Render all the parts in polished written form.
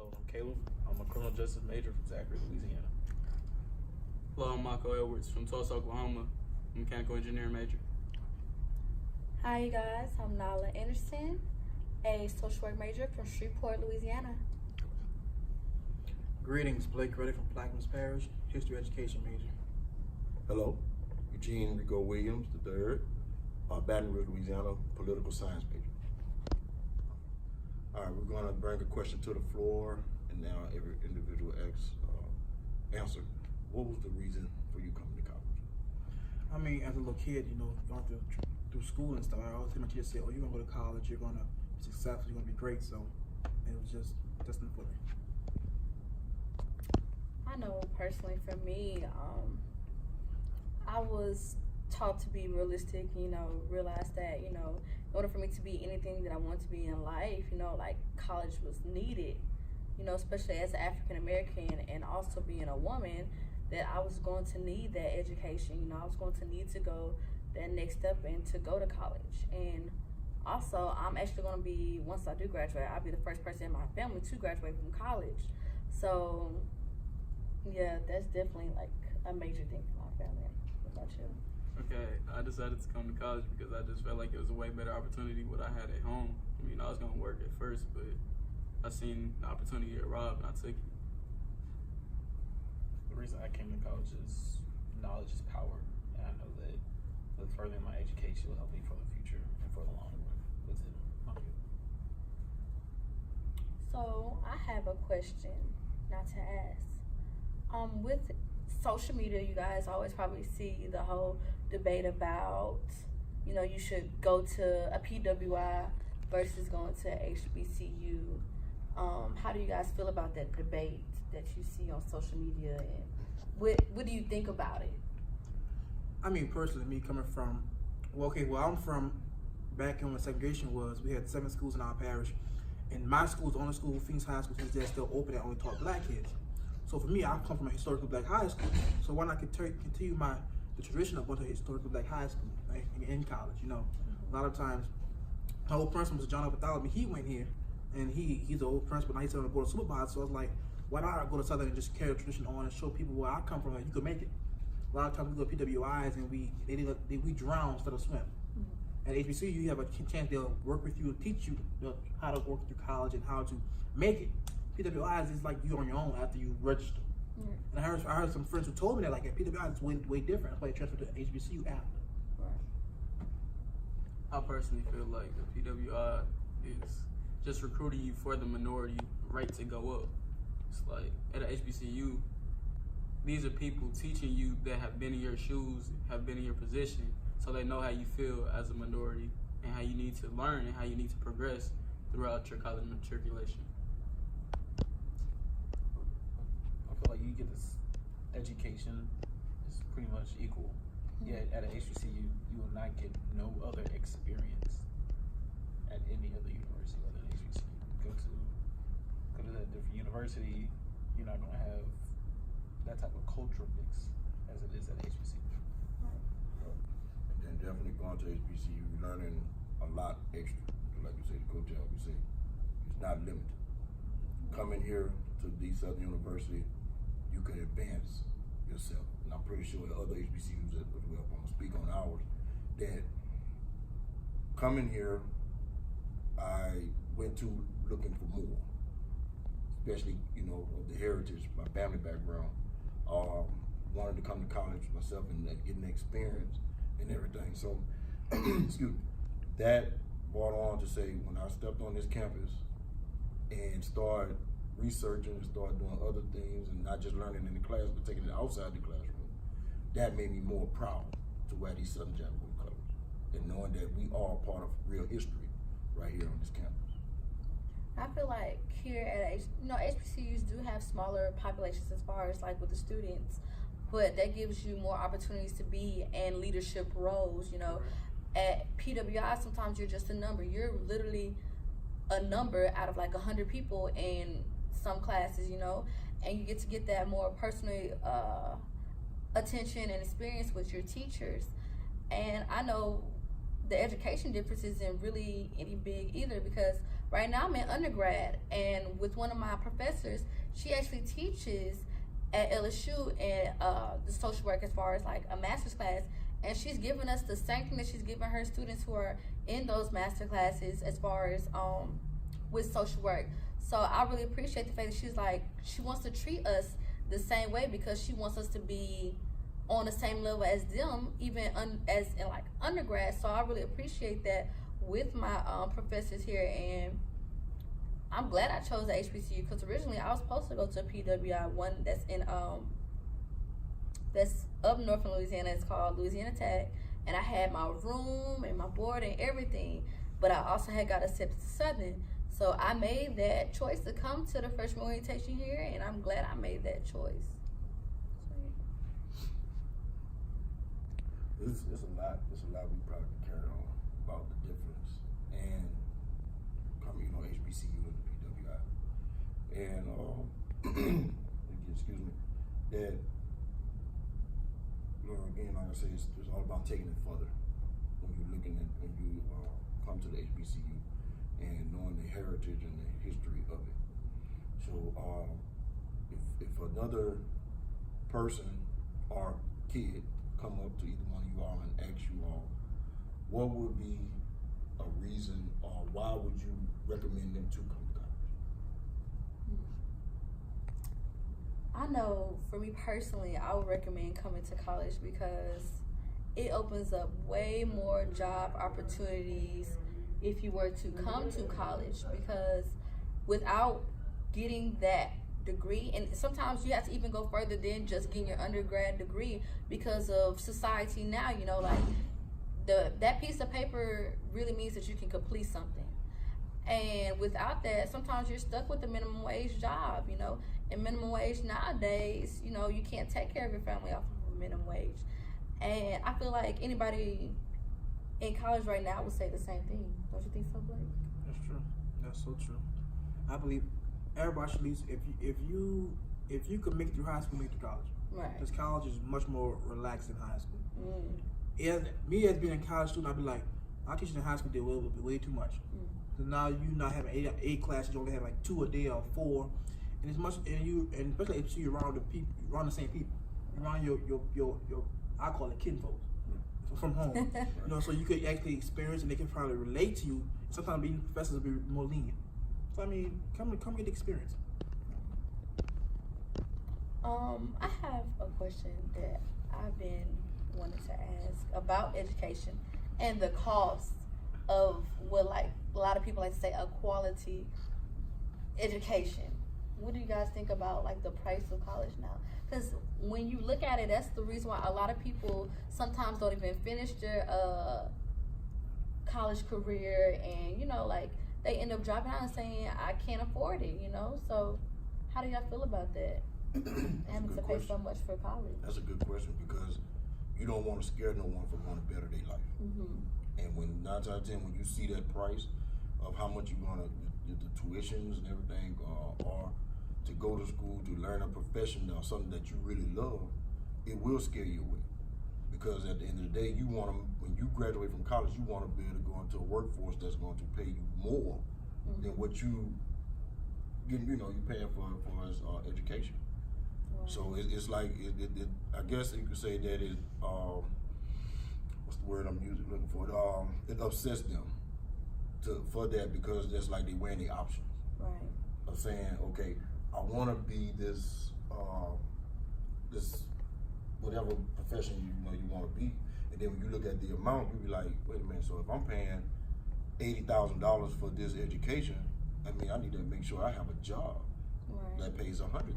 Hello, I'm Caleb. I'm a criminal justice major from Zachary, Louisiana. Hello, I'm Michael Edwards from Tulsa, Oklahoma, mechanical engineering major. Hi, you guys. I'm Nala Anderson, a social work major from Shreveport, Louisiana. Greetings, Blake Reddick from Plaquemines Parish, history education major. Hello, Eugene Rico Williams III, Baton Rouge, Louisiana, political science major. All right, we're going to bring a question to the floor, and now every individual answer. What was the reason for you coming to college? I mean, as a little kid, going through school and stuff, I always hear my teacher say, "Oh, you're gonna go to college. You're gonna be successful. You're gonna be great." So it was just destined for me. I know personally for me, I was taught to be realistic, realize that, in order for me to be anything that I want to be in life, like college was needed, especially as an African American and also being a woman, that I was going to need that education. I was going to need to go that next step and to go to college. And also, I'm actually going to be, once I do graduate, I'll be the first person in my family to graduate from college. So, yeah, that's definitely like a major thing for my family. What about you? Okay, I decided to come to college because I just felt like it was a way better opportunity than what I had at home. I mean, I was gonna work at first, but I seen the opportunity at Rob and I took it. The reason I came to college is knowledge is power, and I know that with furthering my education will help me for the future and for the long run. What's it? So I have a question, not to ask. With social media, you guys always probably see the whole debate about, you should go to a PWI versus going to HBCU. How do you guys feel about that debate that you see on social media, and what do you think about it? I mean, personally, me coming from, I'm from back in when segregation was, we had 7 schools in our parish, and my school is the only school, Phoenix High School, since they're still open, that only taught black kids. So for me, I come from a historically black high school. So why not continue the tradition of going to a historically black high school, right, in college? A lot of times, my old principal was John Bartholomew. He went here, and he's an old principal. Now he's on the board of supervisors. So I was like, why not go to Southern and just carry the tradition on and show people where I come from? Like, you can make it. A lot of times we go to PWIs and we drown instead of swim. Mm-hmm. At HBCU, you have a chance they'll work with you, teach you how to work through college and how to make it. PWIs is like you on your own after you register. Mm-hmm. And I heard some friends who told me that like at PWIs it's way different. That's why they transferred to HBCU after. Right. I personally feel like the PWI is just recruiting you for the minority right to go up. It's like at a HBCU, these are people teaching you that have been in your shoes, have been in your position, so they know how you feel as a minority and how you need to learn and how you need to progress throughout your college matriculation. I feel like you get this education is pretty much equal. Yet at an HBCU, you will not get no other experience at any other university other than HBCU. Go to a different university, you're not gonna have that type of cultural mix as it is at HBCU. And then definitely going to HBCU, you're learning a lot extra. Like you say, the coach always say, it's not limited. Coming here to the Southern University, you can advance yourself. And I'm pretty sure the other HBCUs as well, I'm gonna speak on ours, that coming here, I went to looking for more, especially, of the heritage, my family background. Wanted to come to college myself and getting the experience and everything. So, excuse me, that brought on to say, when I stepped on this campus and started researching and started doing other things and not just learning in the class, but taking it outside the classroom, that made me more proud to wear these Southern Jamboree colors and knowing that we are part of real history right here on this campus. I feel like here at HBCUs do have smaller populations as far as like with the students, but that gives you more opportunities to be in leadership roles. At PWI, sometimes you're just a number. You're literally a number out of like 100 people in some classes, and you get that more personal attention and experience with your teachers. And I know the education difference isn't really any big either, because right now I'm in undergrad, and with one of my professors, she actually teaches at LSU and the social work as far as like a master's class, and she's giving us the same thing that she's giving her students who are in those master classes as far as with social work. So I really appreciate the fact that she's like, she wants to treat us the same way because she wants us to be on the same level as them, even as in like undergrad. So I really appreciate that with my professors here, and I'm glad I chose the HBCU because originally I was supposed to go to a PWI one that's in that's up north in Louisiana. It's called Louisiana Tech, and I had my room and my board and everything, but I also had got accepted to Southern. So I made that choice to come to the freshman orientation here, and I'm glad I made that choice. It's a lot we probably carry on about the difference and coming, HBCU and the PWI. And excuse me, that again, like I said, it's all about taking it further when you come to the HBCU and knowing the heritage and the history of it. So if another person or kid come up to either one of you all and ask you all, what would be a reason or why would you recommend them to come to college? I know for me personally, I would recommend coming to college because it opens up way more job opportunities if you were to come to college, because without getting that degree, and sometimes you have to even go further than just getting your undergrad degree because of society now, like that piece of paper really means that you can complete something. And without that, sometimes you're stuck with a minimum wage job, and minimum wage nowadays, you can't take care of your family off of a minimum wage. And I feel like anybody in college right now would say the same thing. Don't you think so, Blake? That's true. That's so true. I believe everybody should at least, if you could make it through high school, make it through college. Right. Because college is much more relaxed than high school. Mm. Me as being a college student, I'd be like, my teachers in high school did way too much. So now you not having eight classes, you only have like 2 a day or 4, and it's much. And especially if you're around the same people, around your I call it kinfolk from home. So you could actually experience, and they can probably relate to you. Sometimes being professors will be more lenient. So I mean, come get the experience. I have a question that I've been wanting to ask about education and the cost of what, like, a lot of people like to say, a quality education. What do you guys think about like the price of college now? Because when you look at it, that's the reason why a lot of people sometimes don't even finish their college career, and like they end up dropping out and saying, I can't afford it. So how do y'all feel about that? Having to pay so much for college. That's a good question, because you don't want to scare no one from wanting to better their life. And when 9 times out of 10, when you see that price of how much you're gonna, the tuitions and everything are to go to school, to learn a profession or something that you really love, it will scare you away. Because at the end of the day, you want to, when you graduate from college, you want to be able to go into a workforce that's going to pay you more than what you're paying for as education. Right. So it's like, I guess you could say that it, what's the word I'm looking for? It upsets them for that, because that's like they weighing the options. Right. Of saying, okay, I want to be this whatever profession you want to be, and then when you look at the amount, you be like, wait a minute. So if I'm paying $80,000 for this education, I mean, I need to make sure I have a job that pays $100,000.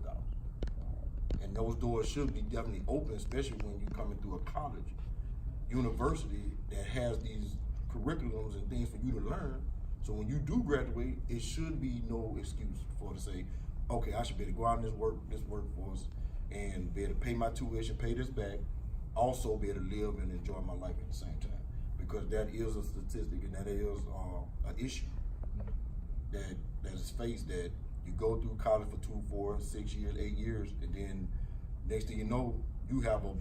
And those doors should be definitely open, especially when you're coming through a college, university that has these curriculums and things for you to learn. So when you do graduate, it should be no excuse for to say, okay, I should be able to go out in this workforce and be able to pay my tuition, pay this back, also be able to live and enjoy my life at the same time. Because that is a statistic, and that is an issue that is faced, that you go through college for 2, 4, 6 years, 8 years, and then next thing you know, you have a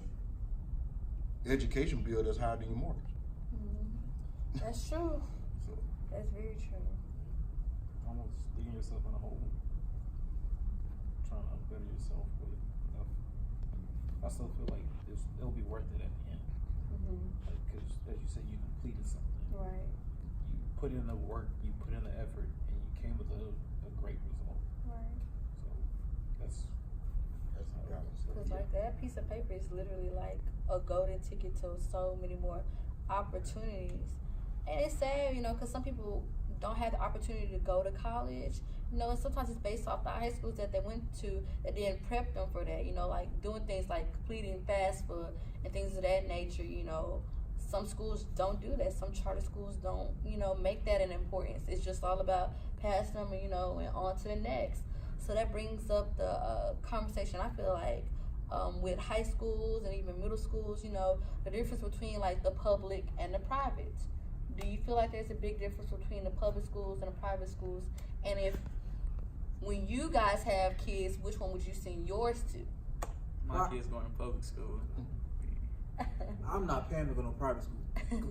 education bill that's higher than your mortgage. That's true. So. That's very true. almost digging yourself in a hole, trying to better yourself. But I still feel like it'll be worth it at the end. Like, because as you said, you completed something. Right. You put in the work, you put in the effort, and you came with a great result. Right. So that's how it is. Because like that piece of paper is literally like a golden ticket to so many more opportunities. And it's sad, you know, because some people don't have the opportunity to go to college. You know, and sometimes it's based off the high schools that they went to that didn't prep them for that. You know, like doing things like completing FAFSA and things of that nature. You know, some schools don't do that. Some charter schools don't, you know, make that an importance. It's just all about passing them, you know, and on to the next. So that brings up the conversation. I feel like with high schools and even middle schools, you know, the difference between like the public and the private. Do you feel like there's a big difference between the public schools and the private schools? And if, when you guys have kids, which one would you send yours to? My kids going to public school. I'm not paying to go to private school.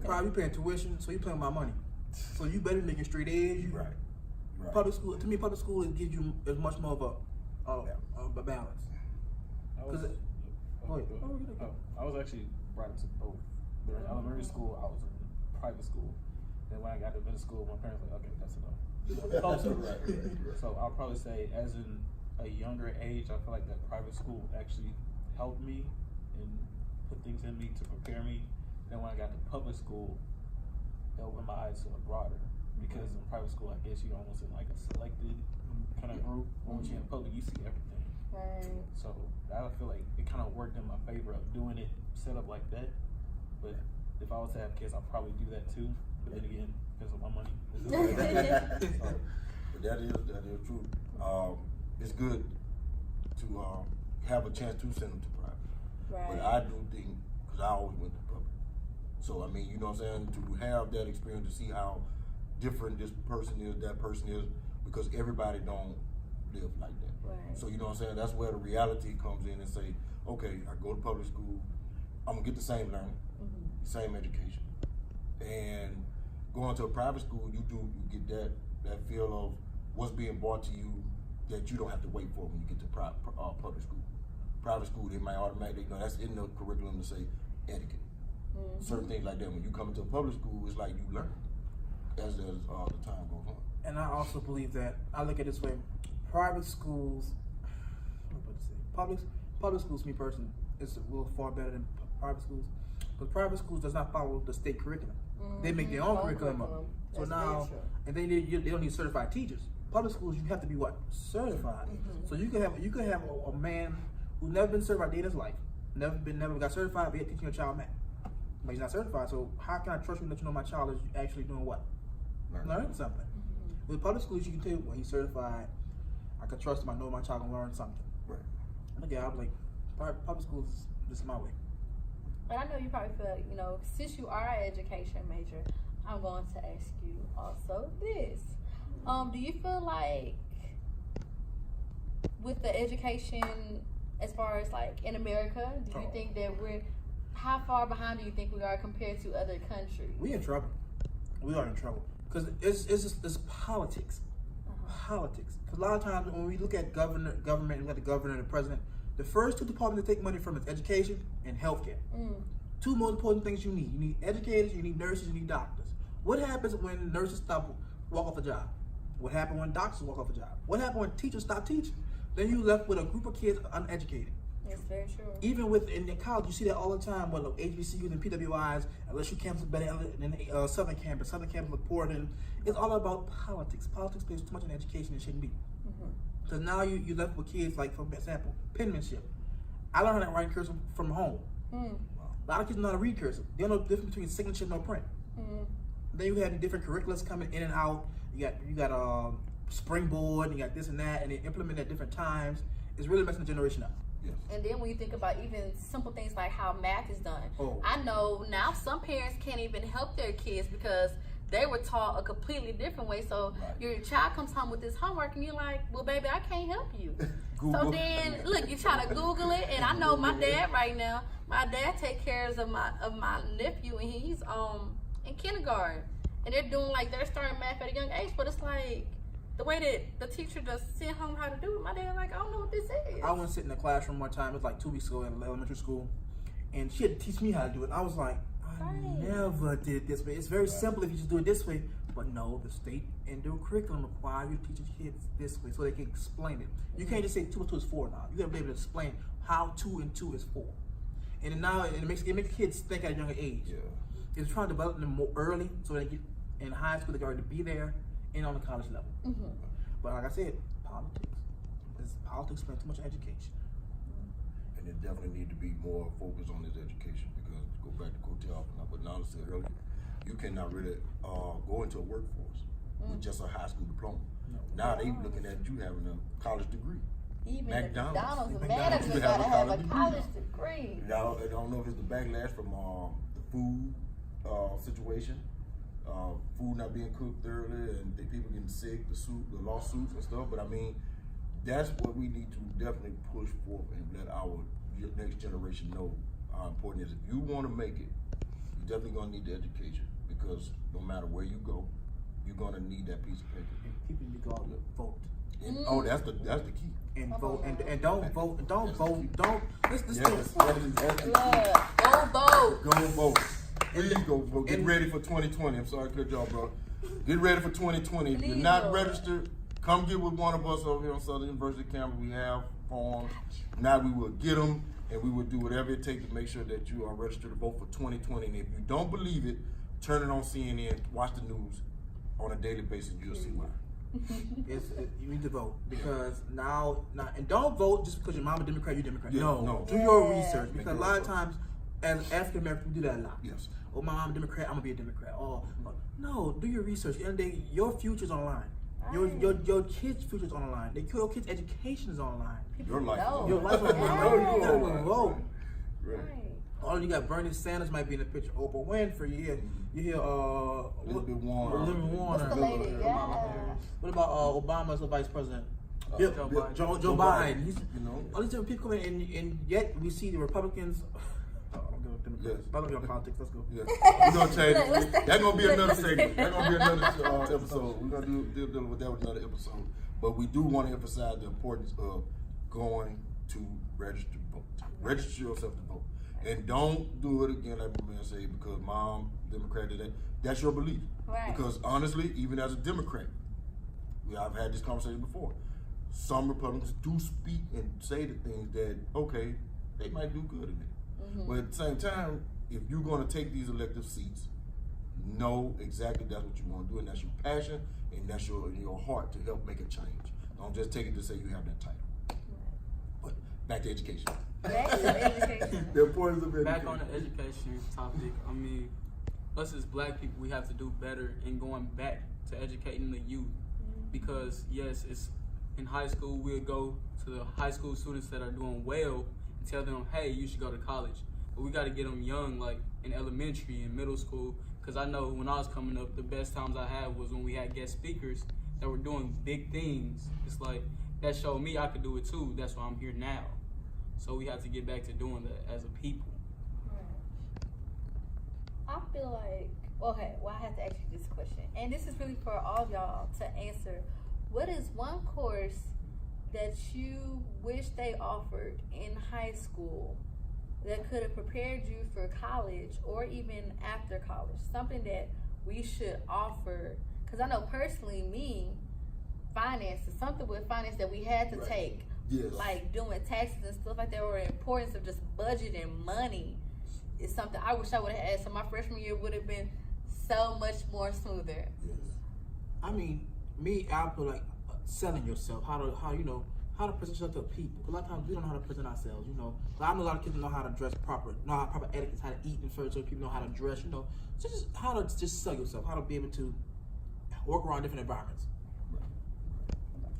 Private, you paying tuition, so you paying my money. So you better making straight A's. Right. Public school, to me, public school it gives you as much more of a balance. I was actually brought into both. During elementary school, I was in private school. Then when I got to middle school, my parents were like, okay, that's enough. So I'll probably say, as in a younger age, I feel like that private school actually helped me and put things in me to prepare me. Then when I got to public school, it opened my eyes to a broader. Because in private school, I guess you're almost in like a selected kind of group. Once you're in public, you see everything. Right. So I feel like it kind of worked in my favor of doing it set up like that. But if I was to have kids, I'd probably do that too. But then again, because of my money. But that is true. It's good to have a chance to send them to private. Right. But I do think, because I always went to public. So I mean, you know what I'm saying, to have that experience, to see how different this person is, that person is, because everybody don't live like that. Right. So you know what I'm saying, that's where the reality comes in and say, okay, I go to public school, I'm gonna get the same learning, same education. And going to a private school, you get that feel of what's being brought to you that you don't have to wait for when you get to public school. Private school, they might automatically, you know, that's in the curriculum to say etiquette. Certain things like that. When you come into a public school, it's like you learn as the time goes on. And I also believe that, I look at it this way, private schools, public schools, me personally, is a little far better than private schools. But private schools does not follow the state curriculum. They make their own curriculum up. So now, and they don't need certified teachers. Public schools, you have to be what? Certified. So you could have a man who's never been certified in his life, never got certified, but yet teaching your child math. But he's not certified, so how can I trust you and let you know my child is actually doing what? Learning something. With public schools, you can tell, well, he's certified. I can trust him. I know my child can learn something. Right. Okay, I was like, public schools, this is my way. But I know you probably feel like, you know, since you are an education major, I'm going to ask you also this. Do you feel like with the education, as far as like in America, do you think that how far behind do you think we are compared to other countries? We in trouble. We are in trouble. Because it's politics. Politics. Because a lot of times when we look at government, we look at the governor and the president, the first two departments to take money from is education and healthcare. Two most important things you need. You need educators, you need nurses, you need doctors. What happens when nurses walk off a job? What happens when doctors walk off a job? What happens when teachers stop teaching? Then you left with a group of kids uneducated. It's very true. Even in the college, you see that all the time with HBCUs and PWIs, LSU campus is better than Southern campus. Southern campus look poorer than. It's all about politics. Politics plays too much in education it shouldn't be. So now you left with kids, like, for example, penmanship. I learned how to write cursive from home. A lot of kids know how to read cursive. They don't know the difference between signature and print. Then you have the different curriculums coming in and out. You got Springboard, you got this and that, and they implement at different times. It's really messing the generation up. And then when you think about even simple things like how math is done, I know now some parents can't even help their kids because they were taught a completely different way. So your child comes home with this homework and you're like, well, baby, I can't help you. So then, look, you try to Google it, and I know my dad right now, my dad takes care of my nephew, and he's in kindergarten. And they're starting math at a young age, but it's like, the way that the teacher just sent home how to do it, my dad like, I don't know what this is. I went sit in the classroom one time. It was like 2 weeks ago in elementary school, and she had to teach me how to do it. And I was like, I never did it this way. It's very simple if you just do it this way. But no, the state and their curriculum require you to teach your kids this way so they can explain it. You can't just say 2 plus 2 is 4 now. You got to be able to explain how 2 and 2 is 4. And then now it makes kids think at a younger age. Yeah. It's trying to develop them more early so they get in high school, they can already be there and on the college level. But like I said, politics spend too much education. And it definitely need to be more focused on this education because go back to Cotel, what Nana said earlier, you cannot really go into a workforce with just a high school diploma. Now they looking at you having a college degree. Even McDonald's. the manager gotta have a college degree. Now I don't know if it's the backlash from the food situation, food not being cooked thoroughly, and people getting sick, the lawsuits and stuff. But I mean, that's what we need to definitely push forth and let our next generation know how important it is. If you want to make it, you're definitely gonna need the education because no matter where you go, you're gonna need that piece of paper. And people need to go out and vote. And, oh, that's the key. And vote and don't vote. Don't vote. Don't. This Yes, that is the Go vote. key. Go vote. Please go vote. Get ready for 2020. I'm sorry, good job, bro. Get ready for 2020. If you're not registered, come get with one of us over here on Southern University campus. We have forms. Now we will get them, and we will do whatever it takes to make sure that you are registered to vote for 2020. And if you don't believe it, turn it on CNN, watch the news on a daily basis. You'll see why. You need to vote because now, and don't vote just because your mama Democrat, you Democrat. Yeah, no, no. do your research Make because a your lot of research. times, as African Americans, we do that a lot. Yes. Oh, my mama Democrat, I'm gonna be a Democrat. Oh, no, do your research. At the end of the day, your future's on the line. Your kids' future's on the line. Your kids' education is on the line. Your life is on Your life is on the line. You gotta vote. Right. Oh, you got Bernie Sanders might be in the picture. Oprah Winfrey. You hear Elizabeth Warren. Elizabeth Warren. What's the lady? Yeah. What about Obama as a vice president? Joe Joe Biden. He's, You know. all these different people come in, and yet we see the Republicans. I don't give a Democrats. Yes. I don't give a politics. Let's go. Yeah. We're gonna change. That's gonna be another segment. That's gonna be another episode. We're gonna deal with that with another episode. But we do want to emphasize the importance of going to register to vote. Register yourself to vote. And don't do it again, like my man say, because mom, Democrat, did that. That's your belief. Right. Because honestly, even as a Democrat, I've had this conversation before. Some Republicans do speak and say the things that, okay, they might do good in it. But at the same time, if you're going to take these elective seats, know exactly that's what you want to do, and that's your passion, and that's your heart to help make a change. Don't just take it to say you have that title. But back to education. Back to education. The importance of education. Back on the education topic, I mean, us as black people, we have to do better in going back to educating the youth. Because yes, it's in high school, we'll go to the high school students that are doing well and tell them, hey, you should go to college. But we got to get them young, like in elementary and middle school. Because I know when I was coming up, the best times I had was when we had guest speakers that were doing big things. It's like, that showed me I could do it too. That's why I'm here now. So we have to get back to doing that as a people. I feel like, okay, well, I have to ask you this question. And this is really for all of y'all to answer. What is one course that you wish they offered in high school that could have prepared you for college or even after college? Something that we should offer. Because I know personally, me, finance is something with finance that we had to take. Yes. Like doing taxes and stuff like that, or the importance of just budgeting money is something I wish I would have had. So my freshman year would have been so much more smoother. Yes. I mean, I feel like selling yourself, how to present yourself to people. A lot of times we don't know how to present ourselves, But I know a lot of kids don't know how to dress proper, know how proper etiquette, how to eat in certain people know how to dress, So just how to just sell yourself, how to be able to work around different environments.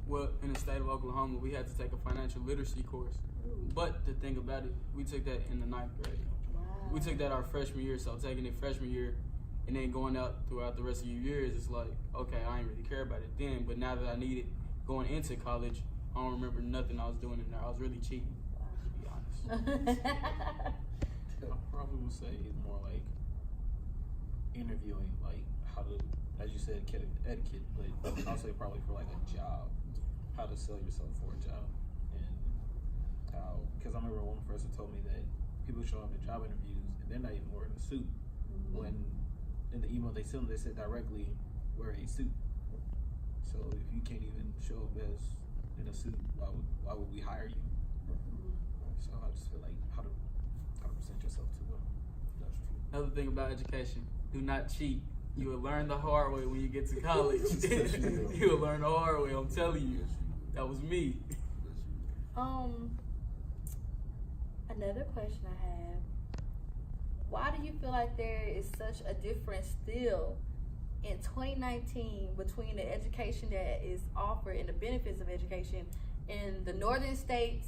Well, in the state of Oklahoma, we had to take a financial literacy course. But the thing about it, we took that in the 9th grade. Wow. We took that our freshman year, so taking it freshman year and then going out throughout the rest of your years, it's like, okay, I ain't really care about it then, but now that I need it going into college, I don't remember nothing I was doing in there. I was really cheating, to be honest. I probably would say it's more like interviewing, like how to, as you said etiquette, but I'll say probably for like a job, how to sell yourself for a job, and how, because I remember one professor told me that people show up to job interviews and they're not even wearing a suit. When in the email they sent them, they said directly wear a suit. So if you can't even show up as in a suit, why would we hire you? So I just feel like how to present yourself to them. That's true. Another thing about education, do not cheat. You will learn the hard way when you get to college. Yes, you will. You will learn the hard way, I'm telling you. Yes, you will. That was me. Yes, you will. Another question I have: why do you feel like there is such a difference still in 2019 between the education that is offered and the benefits of education in the northern states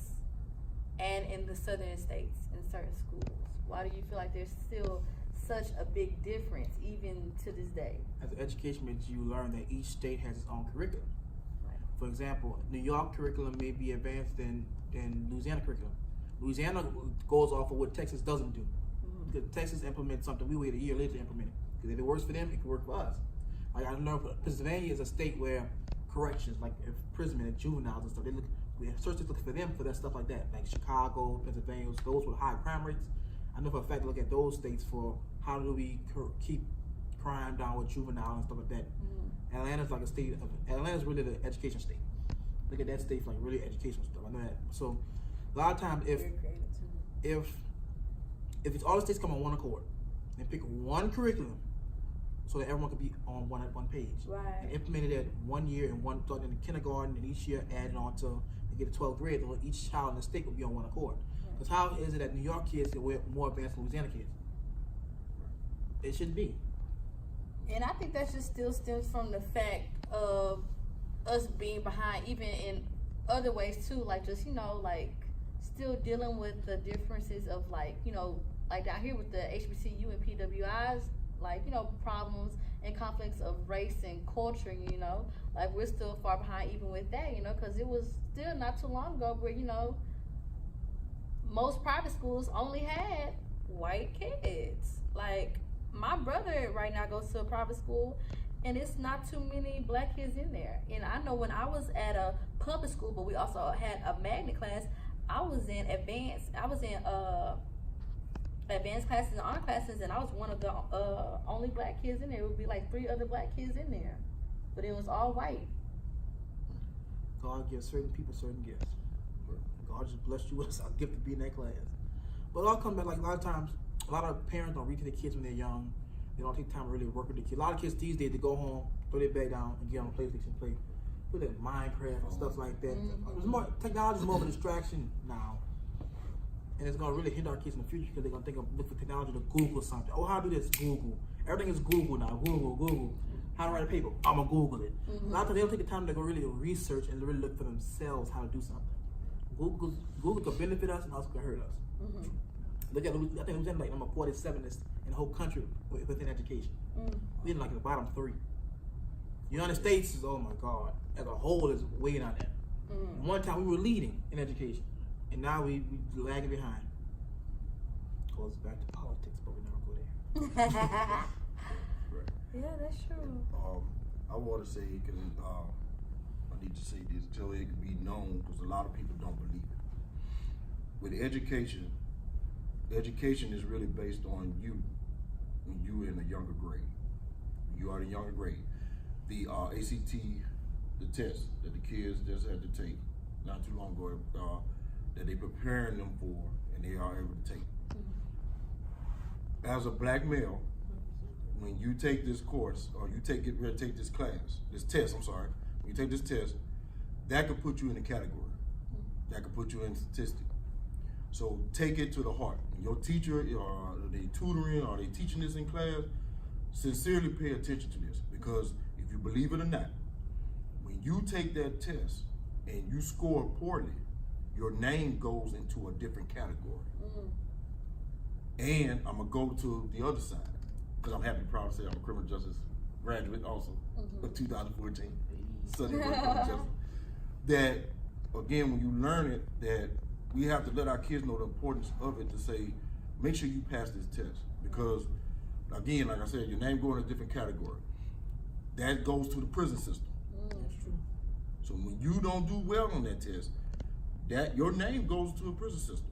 and in the southern states in certain schools? Why do you feel like there's still such a big difference even to this day? As an education major, you learn that each state has its own curriculum. Right. For example, New York curriculum may be advanced than Louisiana curriculum. Louisiana goes off of what Texas doesn't do. Because Texas implements something, we wait a year later to implement it. Because if it works for them, it can work for us. Like I know Pennsylvania is a state where corrections, like imprisonment and juveniles and stuff, we search to look for them for that stuff like that. Like Chicago, Pennsylvania, those with high crime rates. I know for a fact to look at those states for how do we keep crime down with juvenile and stuff like that. Atlanta's like a state of, Atlanta's really the education state. Look at that state for like really educational stuff. I know that. So a lot of times if it's all the states come on one accord and pick one curriculum so that everyone could be on one page. Right. And implement it at 1 year and one starting in the kindergarten and each year added on to they get to 12th grade, and each child in the state will be on one accord. Because how is it that New York kids get more advanced than Louisiana kids? It shouldn't be. And I think that just still stems from the fact of us being behind, even in other ways too, like just, like still dealing with the differences of like down here with the HBCU and PWIs, like, problems and conflicts of race and culture, like we're still far behind even with that, because it was still not too long ago where, most private schools only had white kids. Like my brother right now goes to a private school and it's not too many black kids in there. And I know when I was at a public school, but we also had a magnet class, I was in advanced classes and honor classes, and I was one of the only black kids in there. It would be like 3 other black kids in there, but it was all white. God gives certain people certain gifts. God just blessed you with a gift to be in that class. But it all comes back, like a lot of times, a lot of parents don't read to their kids when they're young. They don't take time to really work with the kids. A lot of kids these days, they go home, throw their bag down, and get on the PlayStation and play. Put that Minecraft and stuff like that. Technology is more of a distraction now. And it's going to really hinder our kids in the future because they're going to look for technology to Google something. Oh, how to do this? Google. Everything is Google now. Google. How to write a paper? I'm going to Google it. A lot of times they don't take the time to go really research and really look for themselves how to do something. Google could benefit us and also could hurt us. Look at, I think Louisiana like number 47 in the whole country within education. We're in like the bottom 3. The United States is, oh my God, as a whole is way down there. One time we were leading in education, and now we lagging behind. Goes back to politics, but we never go there. Right. Yeah, that's true. I want to say, because I need to say this so it can be known, because a lot of people don't believe it. With education is really based on you when you're in a younger grade. When you are in a younger grade. The ACT, the test that the kids just had to take not too long ago, that they're preparing them for, and they are able to take. As a black male, when you take this course, or you take this test, when you take this test, that could put you in a category. That could put you in statistics. So take it to the heart. When your teacher, are they tutoring, are they teaching this in class? Sincerely pay attention to this, because if you believe it or not, when you take that test and you score poorly, your name goes into a different category. And I'm gonna go to the other side, because I'm happy to proud to say I'm a criminal justice graduate also of 2014. Studying for criminal justice. That again, when you learn it, that we have to let our kids know the importance of it, to say, make sure you pass this test, because again, like I said, your name go in a different category. that goes to the prison system. That's true. So when you don't do well on that test, that your name goes to a prison system.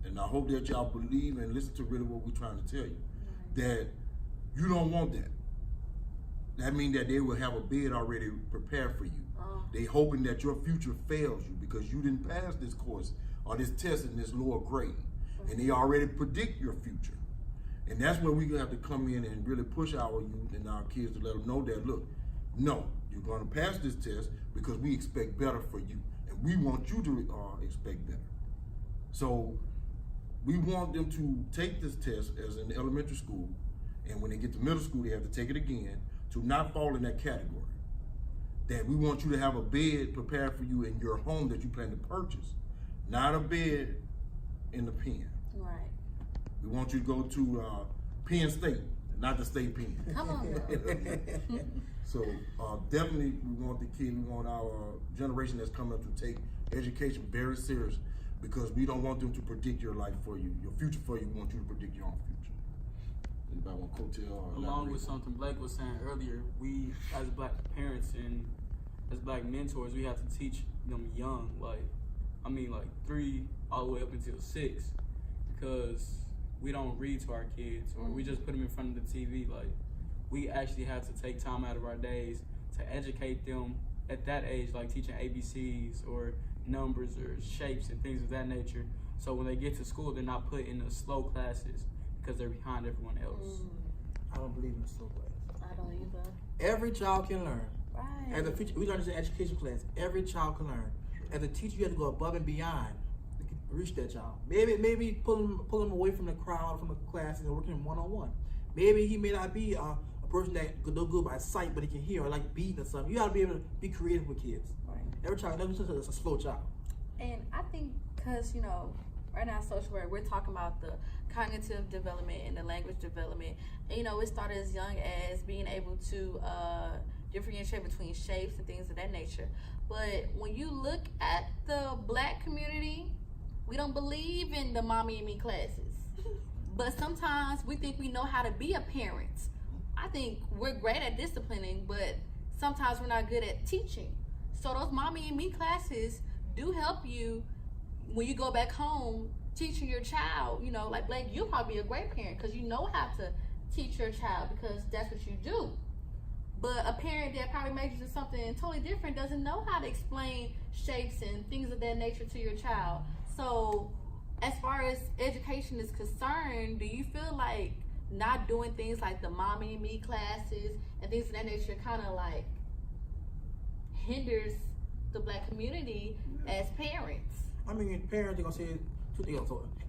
And I hope that y'all believe and listen to really what we're trying to tell you. That you don't want that. That means that they will have a bed already prepared for you. They hoping that your future fails you because you didn't pass this course or this test in this lower grade. And they already predict your future. And that's where we have to come in and really push our youth and our kids to let them know that, look, no, you're going to pass this test because we expect better for you. And we want you to expect better. So we want them to take this test as in elementary school. And when they get to middle school, they have to take it again to not fall in that category. That we want you to have a bed prepared for you in your home that you plan to purchase, not a bed in the pen. Right. We want you to go to Penn State, not the state pen. Come on. So definitely we want the kid, we want our generation that's coming up to take education very serious because we don't want them to predict your life for you, your future for you. We want you to predict your own future. Anybody want to coattail? Along with something Blake was saying earlier, we as black parents and as black mentors, we have to teach them young, like 3 all the way up until 6, because we don't read to our kids or we just put them in front of the TV. Like, we actually have to take time out of our days to educate them at that age, like teaching ABCs or numbers or shapes and things of that nature. So when they get to school, they're not put in the slow classes because they're behind everyone else. I don't believe in the slow class. I don't either. Every child can learn. Right. As a teacher, we learn this in education class. Every child can learn. As a teacher, you have to go above and beyond to reach that child. Maybe pull him away from the crowd, from the classes, and working one-on-one. Maybe he may not be a person that could do good by sight, but he can hear, or like beating or something. You got to be able to be creative with kids. Right. Every child, that's a slow child. And I think because, right now social work, we're talking about the cognitive development and the language development. And, it started as young as being able to differentiate between shapes and things of that nature. But when you look at the black community, we don't believe in the mommy and me classes. But sometimes we think we know how to be a parent. I think we're great at disciplining, but sometimes we're not good at teaching. So those mommy and me classes do help you when you go back home teaching your child. Like Blake, you'll probably be a great parent because you know how to teach your child because that's what you do. But a parent that probably majors in something totally different doesn't know how to explain shapes and things of that nature to your child. So as far as education is concerned, do you feel like not doing things like the mommy and me classes and things of that nature kind of like hinders the black community as parents? I mean, parents, they're going to say,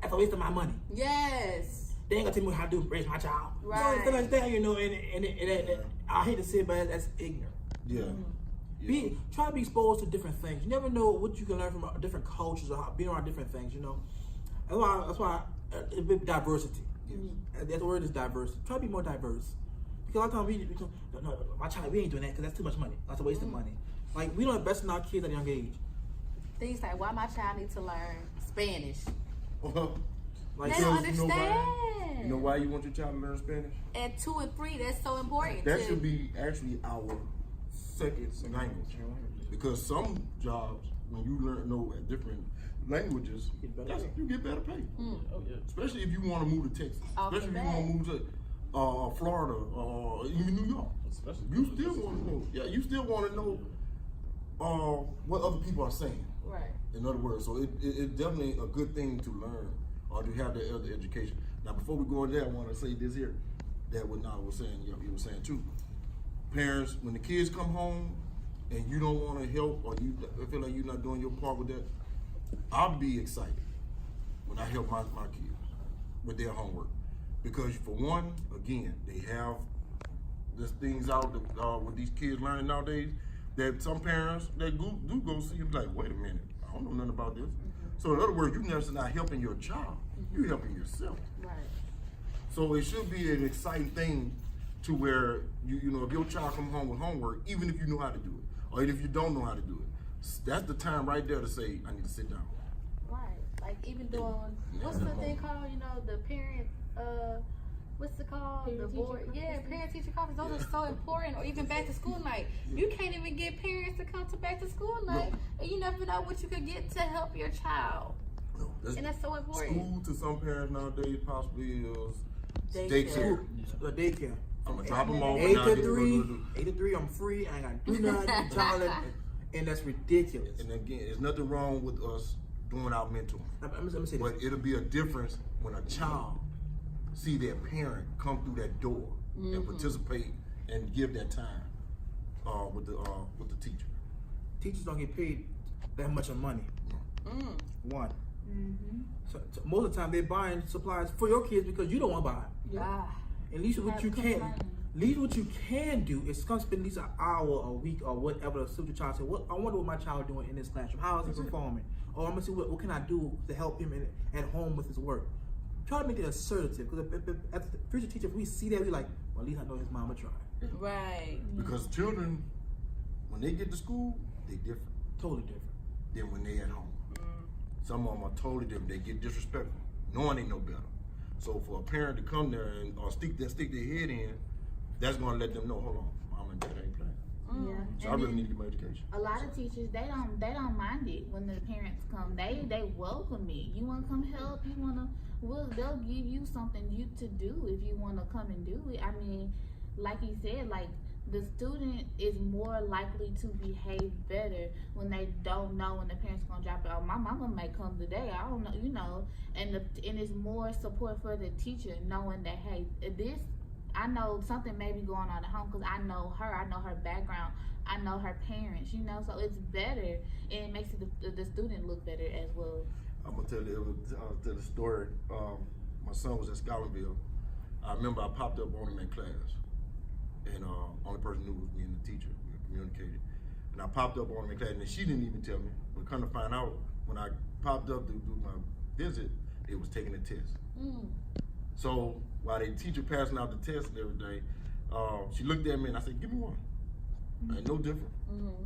that's a waste of my money. Yes. They ain't gonna tell me how to raise my child. Right. So like that, and I hate to say it, but that's ignorant. Yeah. Mm-hmm. Try to be exposed to different things. You never know what you can learn from different cultures or how, being around different things. That's why a bit diversity. Yes. That word is diversity. Try to be more diverse. Because a lot of times no, my child, we ain't doing that because that's too much money. That's a waste of money. Like, we don't invest in our kids at a young age. Things like why my child needs to learn Spanish. Like, They don't understand. You know why you want your child to learn Spanish? At 2 and 3, that's so important. That should be actually our second language. Because some jobs, when you know different languages, you get better pay. Oh, yeah. Especially if you want to move to Texas. Off the Especially if you bat. want to move to Florida or even New York. Especially You still want to know. Yeah, you still want to know what other people are saying. Right. In other words, so it's definitely a good thing to learn or to have that other education. Now, before we go in there, I want to say this here, that what Nala was saying, you were saying too. Parents, when the kids come home and you don't want to help or you feel like you're not doing your part with that, I'll be excited when I help my kids with their homework. Because for one, again, they have these things out with these kids learning nowadays that some parents that do go see and be like, wait a minute, I don't know nothing about this. So in other words, you're just not helping your child, you're helping yourself. Right. So it should be an exciting thing to where you know if your child come home with homework, even if you know how to do it, or even if you don't know how to do it, that's the time right there to say, I need to sit down. Right. Like even doing what's the thing called? The parent what's it called? Parent The board. teacher Yeah, conferences. parent teacher conferences. Those are so important. Or even back to school night. You can't even get parents to come to back to school night, and you never know what you could get to help your child. No, And that's so important. School to some parents nowadays possibly is Daycare. daycare. The daycare. I'm gonna drop them off. 8 and I'll to get 3, to 8 to 3, I'm free. I ain't got to do nothing. Child, and that's ridiculous. And again, there's nothing wrong with us doing our mentoring. Let me say But this. it'll be a difference when a child see their parent come through that door and participate and give that time with the teacher. Teachers don't get paid that much of money. One. So most of the time they're buying supplies for your kids because you don't want to buy it. Ah. At least what you can, do is come spend at least an hour a week or whatever to see what your child said. What I wonder what my child doing in this classroom. How is he performing? Or I'm gonna see what can I do to help him at home with his work. Try to make it assertive because if as the future teacher, if we see that, we like, well, at least I know his mama tried. Right. Because children, when they get to school, they different Totally different. than when they at home. Some of them are totally different. They get disrespectful, knowing they know better. So for a parent to come there and or stick their head in, that's gonna let them know, hold on, mom and dad ain't playing. Yeah. So I really need to get my education. A lot of teachers they don't mind it when the parents come. They welcome it. You want to come help? You want to? They'll give you something to do if you want to come and do it. I mean, like you said, like the student is more likely to behave better when they don't know when the parents gonna drop it off. My mama may come today. I don't know, and it's more support for the teacher knowing that hey, this. I know something may be going on at home because I know her background, I know her parents, so it's better and it makes the student look better as well. I'm gonna tell the story. My son was at Scotlandville. I remember I popped up on him in class, and only person knew was me and the teacher. We communicated, and I popped up on him in class, and she didn't even tell me. But come to find out, when I popped up to do my visit, it was taking a test. So while the teacher passing out the test and everything, she looked at me and I said, "Give me one." Ain't no different.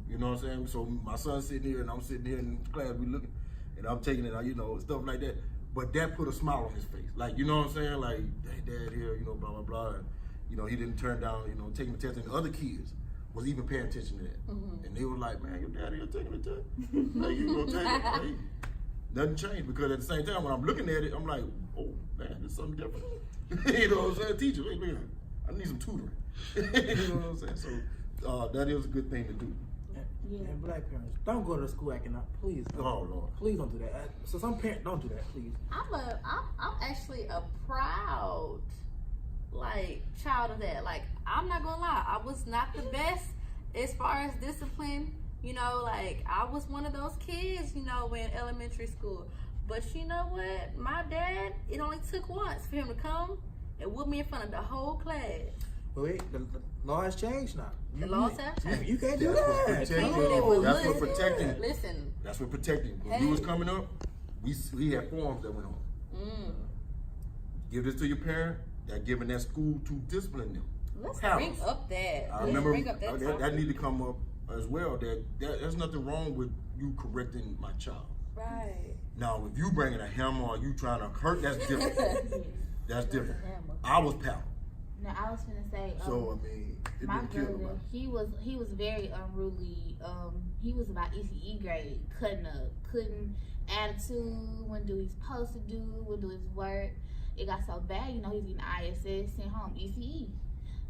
You know what I'm saying? So my son's sitting here and I'm sitting here in class, we looking, and I'm taking it, stuff like that. But that put a smile on his face. Like, you know what I'm saying? Like, hey, dad here, blah, blah, blah. And, he didn't turn down, taking the test. And the other kids was even paying attention to that. And they were like, man, your daddy here taking the test. Like, you gonna take it? Like, nothing changed, because at the same time, when I'm looking at it, I'm like, oh, man, there's something different. You know what I'm saying? Teacher, wait, I need some tutoring. You know what I'm saying? So that is a good thing to do. And black parents, don't go to school acting up, please. Oh, Lord. Please don't do that. So some parents don't do that, please. I'm actually a proud child of that. Like, I'm not gonna lie, I was not the best as far as discipline. I was one of those kids, in elementary school. But you know what? My dad, it only took once for him to come and whoop me in front of the whole class. But wait, the law has changed now. The laws have changed. You can't do That's that. what protecting. No. That's what protecting. Listen. That's what protecting. When you was coming up, we had forms that went on. Give this to your parent. They're giving that school to discipline them. Let's Parents. bring up that. I Let's remember bring up that that need to come up as well. There's nothing wrong with you correcting my child. Right. Now, if you bringing a hammer or you trying to hurt, that's different. That's different. I was paddling. No, I was gonna say. So I mean, it My didn't kill brother, nobody. he was very unruly. He was about ECE grade, cutting up, couldn't attitude, wouldn't do what he's supposed to do, wouldn't do his work. It got so bad, he's getting ISS, sent home, ECE.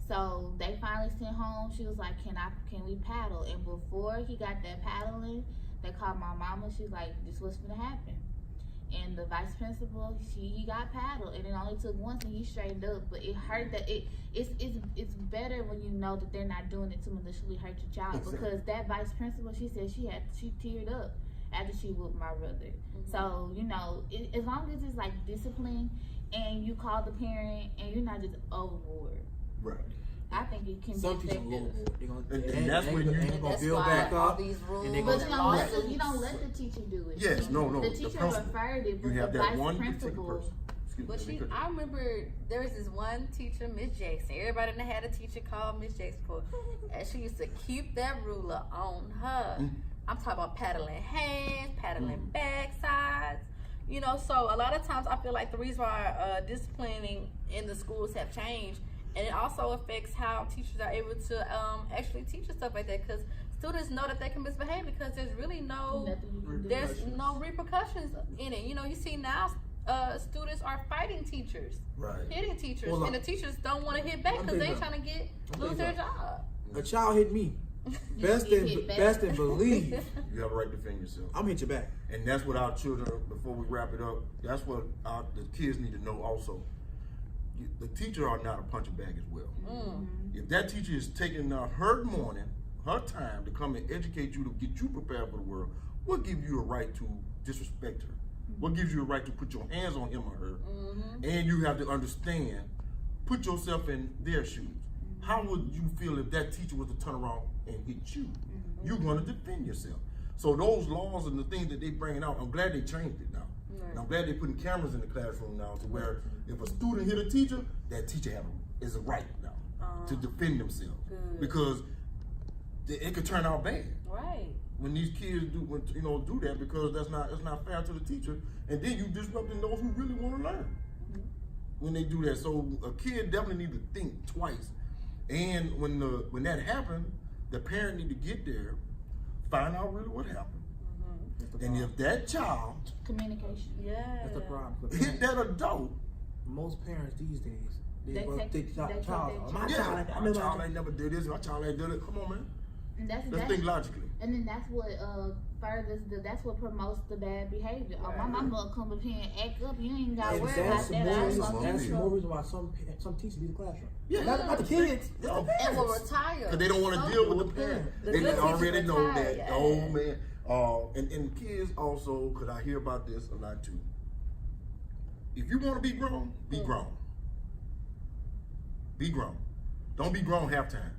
So they finally sent home. She was like, "Can we paddle?" And before he got that paddling, they called my mama. She's like, "This what's gonna happen." And the vice principal, he got paddled, and it only took once, and he straightened up. But it hurt that it's better when you know that they're not doing it to maliciously hurt your child. Exactly. Because that vice principal, she said she teared up after she whooped my brother. So as long as it's like discipline, and you call the parent, and you're not just overboard. Right. I think it can Some be teachers will. effective. And that's when you- gonna That's build why back all up. these rules and they But gonna- you don't let the teacher do it. Yes, no. The The teacher principal. referred it, but You have the that vice one particular principal. person. Excuse But me, I remember there was this one teacher, Miss Jackson. Everybody done had a teacher called Miss Jackson before, and she used to keep that ruler on her. I'm talking about paddling hands, paddling back sides. You know, so a lot of times I feel like the reason why disciplining in the schools have changed, and it also affects how teachers are able to actually teach and stuff like that, because students know that they can misbehave because there's really no repercussions in it. You know, you see now students are fighting teachers, hitting teachers, and the teachers don't want to hit back because they're trying to lose their job. A child hit me. Best and believe you have a right to defend yourself. I'm hit you back. And that's what our children, before we wrap it up, that's what the kids need to know also. The teacher are not a punching bag as well. If that teacher is taking her morning, her time to come and educate you to get you prepared for the world, what gives you a right to disrespect her? What gives you a right to put your hands on him or her? And you have to understand, put yourself in their shoes. How would you feel if that teacher was to turn around and hit you? You're going to defend yourself. So those laws and the things that they bringing out, I'm glad they changed it now. And I'm glad they're putting cameras in the classroom now to where if a student hit a teacher, that teacher is a right now to defend themselves. Because it could turn out bad. Right. When these kids do that, because it's not fair to the teacher, and then you disrupting those who really want to learn when they do that. So a kid definitely need to think twice. And when that happened, the parent need to get there, find out really what happened. And if that child communication, that's the problem. hit that adult, most parents these days They take my their child. my child ain't never did this, my child ain't did it. Come on, man. And Let's think logically. And then that's what that's what promotes the bad behavior. Oh, my mama come up here and act up. You ain't got to worry about that. That's more reason why some teachers leave the classroom. Yeah, not the kids. And will retire because they don't want to deal with the parent. They already know that. Oh man. And kids also, because I hear about this a lot too. If you want to be grown, be grown. Be grown. Don't be grown half-time.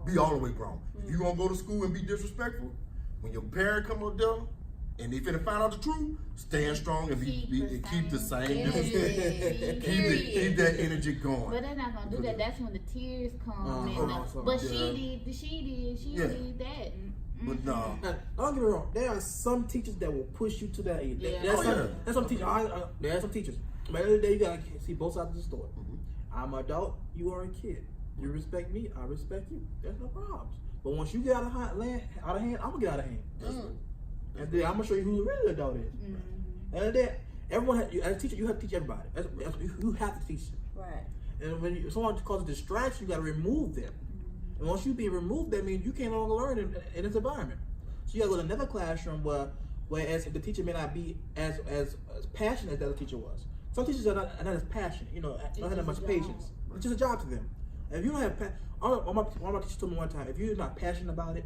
Be all the way grown. If you gonna go to school and be disrespectful, when your parent come up there and they finna find out the truth, stand strong and keep the same disrespect. Keep that energy going. But they're not gonna do that. That's when the tears come. But she did that. But no. Don't get me wrong. There are some teachers that will push you to that age. There's some teachers. There are some teachers. But at the end of the day, you gotta see both sides of the story. I'm an adult. You are a kid. You respect me. I respect you. There's no problems. But once you get out of hand, I'm gonna get out of hand. And then I'm gonna show you who the real adult is. And then everyone, as a teacher, you have to teach everybody. You have to teach them. Right. And when someone causes distraction, you got to remove them. And once you be removed, that means you can't no longer learn in this environment. So you got to go to another classroom whereas the teacher may not be as passionate as the other teacher was. Some teachers are not as passionate, don't have that much patience. It's just a job to them. And if you don't have one of my teachers told me one time, if you're not passionate about it,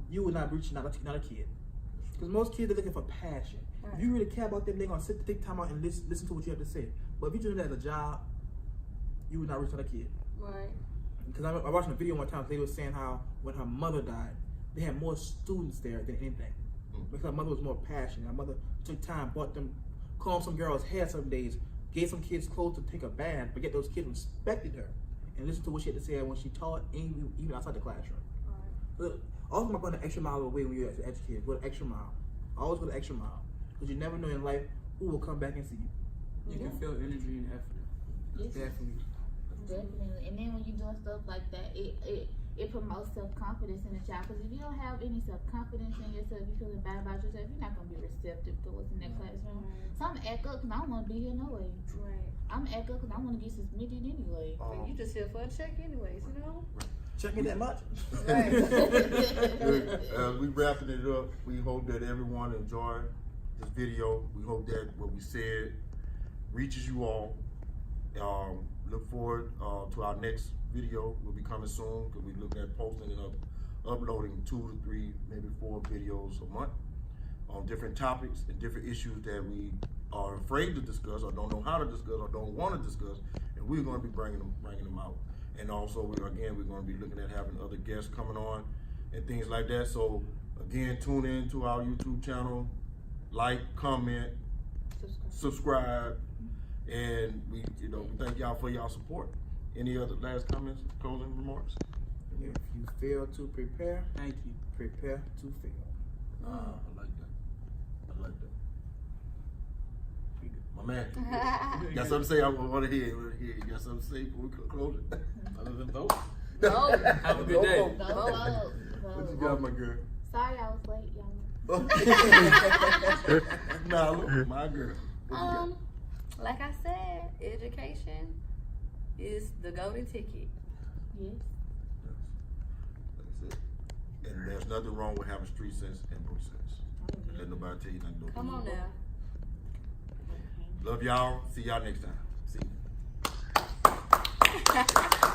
you will not reach not a kid. Because most kids are looking for passion. Right. If you really care about them, they're gonna take time out and listen to what you have to say. But if you're doing that as a job, you will not reach not a kid. Right. Because I watched a video one time, they were saying how when her mother died, they had more students there than anything. Because her mother was more passionate. Her mother took time, bought them, combed some girls' hair some days, gave some kids clothes to take a bath, but yet those kids respected her and listened to what she had to say when she taught, even outside the classroom. Right. So, always going the extra mile away when you're educated. Go the extra mile. Always go the extra mile. Because you never know in life who will come back and see you. You can feel energy and effort. Yes. Definitely. And then when you're doing stuff like that, it promotes self-confidence in the child. Because if you don't have any self-confidence in yourself, you feeling bad about yourself, you're not going to be receptive to what's in that classroom. So I'm act up because I don't want to be here no way. Right. I'm act up because I want to get suspended anyway. You just here for a check anyways, Checking that much? Right. We wrapping it up. We hope that everyone enjoyed this video. We hope that what we said reaches you all. Look forward to our next video. Will be coming soon because we're looking at posting and uploading 2 to 3, maybe 4 videos a month on different topics and different issues that we are afraid to discuss or don't know how to discuss or don't want to discuss, and we're going to be bringing them out. And also, we're going to be looking at having other guests coming on and things like that. So again, tune in to our YouTube channel, like, comment, subscribe, and we thank y'all for y'all support. Any other last comments, closing remarks? If you fail to prepare, Thank you. prepare to fail. I like that. My man. Got something to say? I want to hear it. You got something to say before we close it? Other than vote. No. Have a good day. Go What you vote. got, my girl? Sorry I was late, y'all. Nah, look, my girl. What you got? Like I said, education is the golden ticket. Yes. That's it. And there's nothing wrong with having street sense and book sense. Let nobody tell you nothing. Don't Come on believe now. it. Love y'all. See y'all next time. See you.